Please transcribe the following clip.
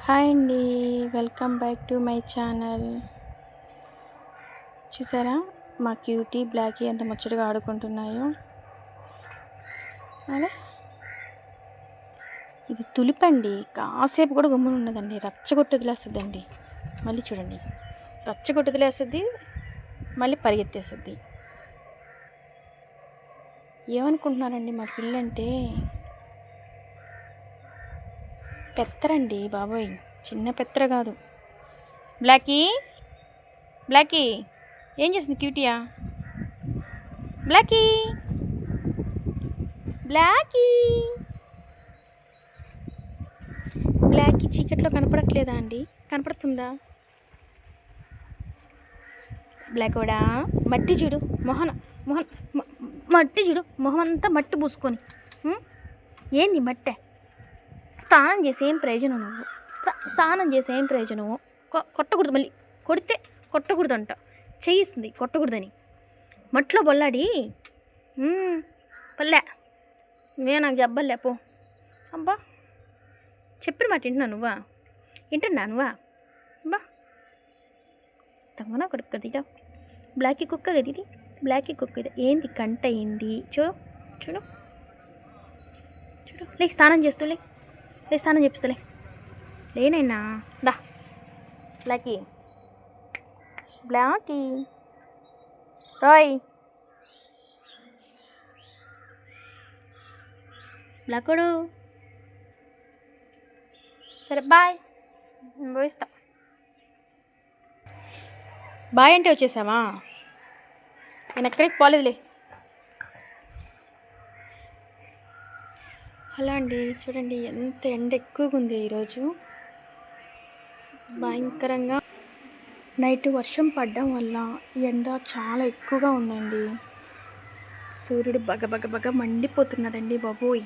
Hi అండి, welcome back to my channel. చూసారా మా క్యూటీ బ్లాకీ ఎంత ముచ్చటగా ఆడుకుంటున్నాయో. అదే ఇది తులిపండి, కాసేపు కూడా గమ్మున ఉన్నదండి, రచ్చగొట్టి వదిలేస్తుందండి. మళ్ళీ చూడండి, రచ్చగొట్టి వదిలేస్తుంది, మళ్ళీ పరిగెత్తేస్తుంది. ఏమనుకుంటున్నారండి మా పిల్లంటే? పెత్తరండి బాబోయ్, చిన్న పెత్తర కాదు. బ్లాకీ బ్లాకీ ఏం చేసింది క్యూటీయా? బ్లాకీ బ్లాకీ బ్లాకీ చీకట్లో కనపడట్లేదా అండి? కనపడుతుందా? బ్లాకోడా మట్టి చూడు, మొహన మొహన్ మట్టి చూడు, మొహం అంతా మట్టి పూసుకొని. ఏంది మట్టే? స్నానం చేసి ఏం ప్రయోజనం? నువ్వు స్నానం చేసి ఏం ప్రయోజనము? కొట్టకూడదు, మళ్ళీ కొడితే కొట్టకూడదంట, చేయిస్తుంది కొట్టకూడదని. మట్లో బొల్లాడి పల్లె ఇవే నాకు జబ్బల్లే పో. అబ్బా, చెప్పిన మాట వింటున్నా నువ్వా? అబ్బా, తమ్మనా కొడుకు కదా, బ్లాకీ కుక్క కదా ఇది, బ్లాకీ కుక్క ఇది. ఏంది కంట అయింది? చూడు చూడు చూడు. లే స్నానం చేస్తూలే, స్నానం చేపిస్తలే. లేనైనా దా. బ్లాకీ రాయ్, బ్లాకోడు. సరే బాయ్, పోయిస్తా. బాయ్ అంటే వచ్చేసావా? నేను ఎక్కడికి పోలేదులే. అలా అండి, చూడండి ఎంత ఎండ ఎక్కువగా ఉంది ఈరోజు, భయంకరంగా. నైట్ వర్షం పడడం వల్ల ఎండ చాలా ఎక్కువగా ఉందండి. సూర్యుడు బగ మండిపోతున్నాడండి బాబోయ్.